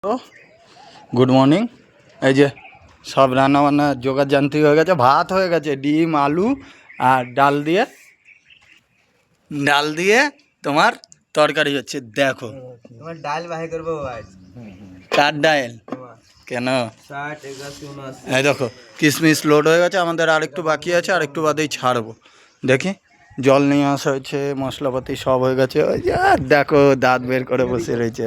তো good morning. এই যে সব রান্না বান্না জোগাড় যান্ত্রিক হয়ে গেছে, ভাত হয়ে গেছে, ডিম আলু আর ডাল দিয়ে তোমার তরকারি হচ্ছে। দেখো তোমার ডাল বাহে করবো আজ। কার ডাল কেন? 60 81 79। এই দেখো কিশমিশ লোড হয়ে গেছে, আমাদের আরেকটু বাকি আছে, আরেকটু বাদেই ছাড়বো। দেখি জল নিয়ে আসা হয়েছে, মশলাপাতি সব হয়ে গেছে। ওই যে আর দেখো দাঁত বের করে বসে রয়েছে।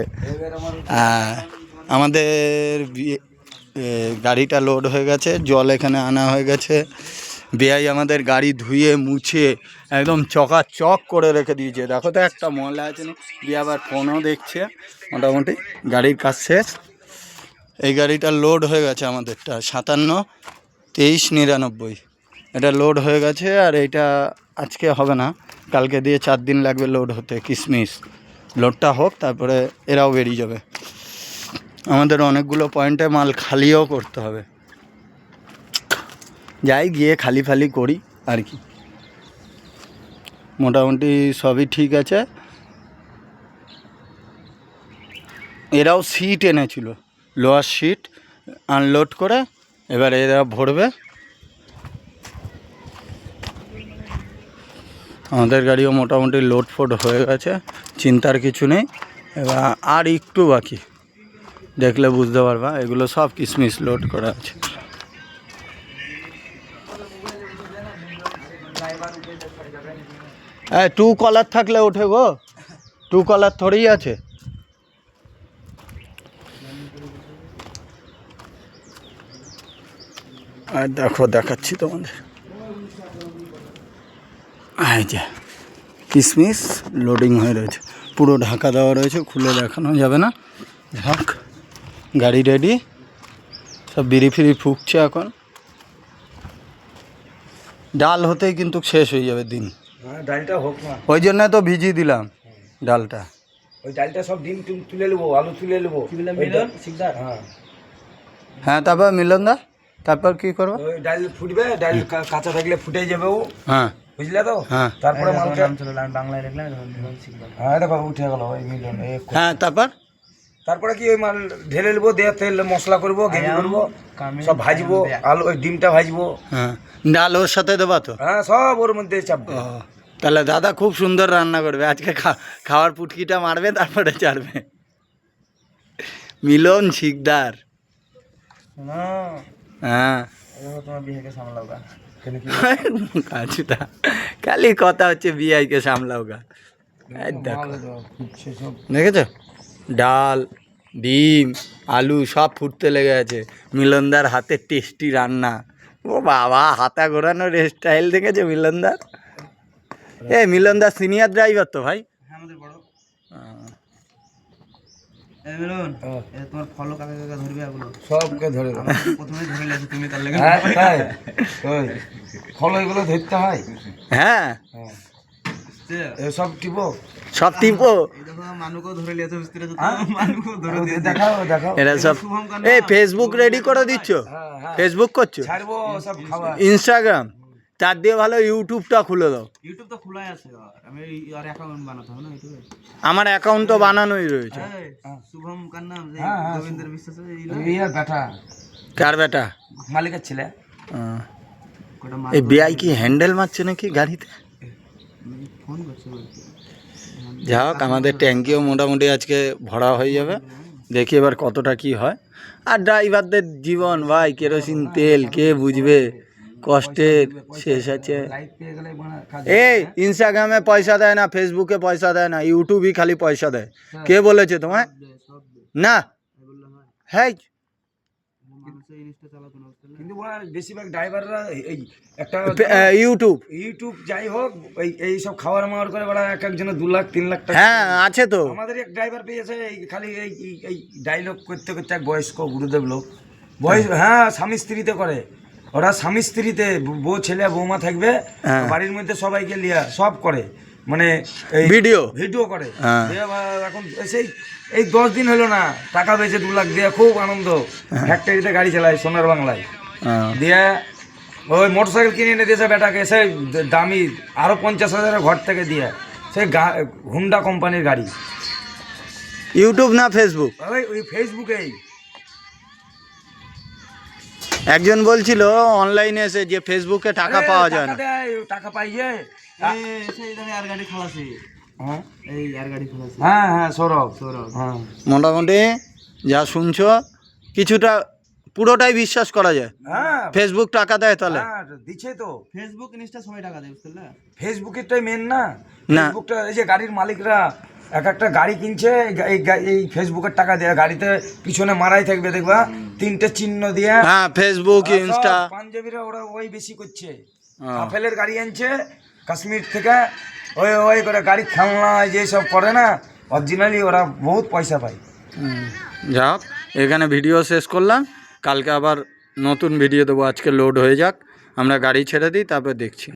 আমাদের গাড়িটা লোড হয়ে গেছে, জল এখানে আনা হয়ে গেছে। বেআই আমাদের গাড়ি ধুয়ে মুছে একদম চকাচক করে রেখে দিয়েছে। দেখো তো একটা ময়লা আছে না, দিয়ে আবার ফোনও দেখছে। মোটামুটি গাড়ির কাজ শেষ। এই গাড়িটা লোড হয়ে গেছে আমাদেরটা 57 23 99, এটা লোড হয়ে গেছে। আর এইটা আজকে হবে না, কালকে দিয়ে 4 দিন লাগবে লোড হতে। কিশমিশ লোডটা হোক, তারপরে এরাও বেরিয়ে যাবে। আমাদের অনেকগুলো পয়েন্টে মাল খালিও করতে হবে। যাই গিয়ে খালি ফালি করি আর কি। মোটামুটি সবই ঠিক আছে। এরাও সিট এনেছিল, লোয়ার সিট আনলোড করে এবার এরা ভরবে। আমাদের গাড়িও মোটামুটি লোড ফোড হয়ে গেছে, চিন্তার কিছু নেই। এবার আর একটু বাকি, দেখলে বুঝতে পারবা। এগুলো সব কিশমিশ লোড করা আছে। হ্যাঁ, 2 কলার থাকলে ওঠে গো, 2 কলার থোড়েই আছে। আর দেখো দেখাচ্ছি তোমাদের, এই যে কিশমিশ লোডিং হয়ে রয়েছে, পুরো ঢাকা দেওয়া রয়েছে, খুলে দেখানো যাবে না। ঢাক গাড়ি রেডি, সব বিড়ি ফিরি ফুকছে এখন। ডাল হতেই কিন্তু শেষ হয়ে যাবে দিন। ডালটা হোক না, ওই জন্য তো ভিজিয়ে দিলাম ডালটা। ওই ডালটা সব ডিম তুলে নেবো, আলু তুলে নেবো। কি বললাম মিলন শিকদার? হ্যাঁ তারপর মিলন দা, তারপর কি করবো? ওই ডাল ফুটবে, ডাল কাঁচা থাকলে ফুটে যাবে ও। হ্যাঁ বুঝলে তো? হ্যাঁ তারপরে মালটা বাংলায় লিখলাম মিলন শিকদার। হ্যাঁ দেখো উঠে গেল ওই মিলন। হ্যাঁ তারপরে কি ওই মাল ঢেলে নেবো, দিয়ে তেল মশলা করবো, গ্রেভি করবো, সব ভাজবো, আলু ওই ডিমটা ভাজবো। হ্যাঁ ডাল ওর সাথে দেবা তো? হ্যাঁ সব ওর মধ্যে চাপবে। তাহলে দাদা খুব সুন্দর রান্না করবে আজকে। খাওয়ার পুটকিটা মারবে, তারপরে ছাড়বে। মিলন শিকদার। হ্যাঁ তোমার বিয়েকে সামলাও গা। আচ্ছা খালি কথা হচ্ছে বিআইকে সামলাও গা। দেখেছো ডাল ডিম আলু সব ফুটতে লেগে আছে। মিলনদার হাতে টেস্টি রান্না। ও বাবা, হাতা ঘোরানোর স্টাইল দেখেছো মিলনদার? মিলনদার সিনিয়র ড্রাইভার তো ভাই। তোমার ফলো কাকে কাকে ধরবে এগুলো সবকে ধরে প্রথমে ধরে লেছো তুমি, তার লাগে তাই ওই ফলো এগুলো ধরতে হয়। হ্যাঁ সব টিপো, সব টিপো। এই দেখো মানুকেও ধরে লেছো মিস্ত্রি, তো মানুকেও ধরে দেখাও দেখাও। এরা সব ফেসবুক রেডি করে দিচ্ছ? ফেসবুক করছো? ছাড়বো সব খাওয়া। ইনস্টাগ্রাম তার দিয়ে ভালো ইউটিউবটা খুলে দাও। ইউটিউব তো খোলাই আছে, আমি আর অ্যাকাউন্ট বানাতে হবে না ইউটিউবে। আমার অ্যাকাউন্ট তো বানানোই রয়েছে। শুভম কার নাম গোবিন্দের বিশ্বাস, বেটা কার বেটা? মালিকের ছেলে। এই বিআই কি হ্যান্ডেল মারছে নাকি গাড়িতে? ফোন করছে। যাই হোক, আমাদের ট্যাঙ্কিও মোটামুটি আজকে ভরা হয়ে যাবে। দেখি এবার কতটা কি হয়। আর ড্রাইভারদের জীবন ভাই, কেরোসিন তেল কে বুঝবে, কষ্টের শেষ আছে। এই ইনস্টাগ্রামে পয়সা দেয় না, ফেসবুকে পয়সা দেয় না, ইউটিউবই খালি পয়সা দেয়। কে বলেছে তোমায়? না হ্যাঁ, কিন্তু বেশিরভাগ ড্রাইভাররা এই একটা ইউটিউব যাই হোক এই সব খাওয়ার মাওয়ার করে ওরা এক একজনের 2 লাখ 3 লাখ টাকা। হ্যাঁ আছে তো। আমাদের এক ড্রাইভার পেয়েছে খালি এই ডায়লগ করতে করতে, এক বয়স্ক গুরুদেব লোক, বয়স। হ্যাঁ স্বামী স্ত্রীতে করে ওরা, স্বামী স্ত্রীতে, বউ ছেলে বৌমা থাকবে বাড়ির মধ্যে, সবাইকে লিয়া সব করে, মানে ভিডিও করে। এখন এই 10 দিন হলো না, টাকা পেয়েছে 2 লাখ দিয়ে, খুব আনন্দ। ফ্যাক্টরিতে গাড়ি চালায় সোনার বাংলায়, দিয়ে ওই মোটরসাইকেল কিনে এনে দিয়েছে বেটাকে, সেই দামি আরো 50,000 ঘর থেকে দিয়ে, সেই হুন্ডা কোম্পানির গাড়ি। ইউটিউব না ফেসবুক? ওই ফেসবুকেই। একজন বলছিল অনলাইনে এসে যে ফেসবুকে টাকা পাওয়া যায় না। টাকা পাইয়ে খোলাছে। হ্যাঁ হ্যাঁ, সৌরভ হ্যাঁ। মোটামুটি যা শুনছো কিছুটা পুরোটাই বিশ্বাস করা যায়। হ্যাঁ ফেসবুক টাকা দেয় তাহলে? হ্যাঁ, দিচ্ছে তো। ফেসবুক ইনস্টা সবাই টাকা দেয়, বুঝতে পারলে? ফেসবুকেরটাই মেন না। না। ফেসবুকটা এই যে গাড়ির মালিকরা এক একটা গাড়ি কিনছে, এই ফেসবুকের টাকা দেয়। গাড়িতে পিছনে মারাই থাকবে, দেখবা 3টে চিহ্ন দিয়ে। হ্যাঁ, ফেসবুক, সব ইনস্টা। পাঞ্জাবিরা ওরা ওই বেশি করছে। ও। আপেলের গাড়ি আনছে কাশ্মীর থেকে, ওই করে গাড়ি খেলনা যে সব করে না, অরিজিনালি ওরা বহুত পয়সা পায়। যাক, এখানে ভিডিও শেষ করলাম। কালকে আবার নতুন ভিডিও দেবো। আজকে লোড হয়ে যাক, আমরা গাড়ি ছেড়ে দিই, তারপর দেখছি।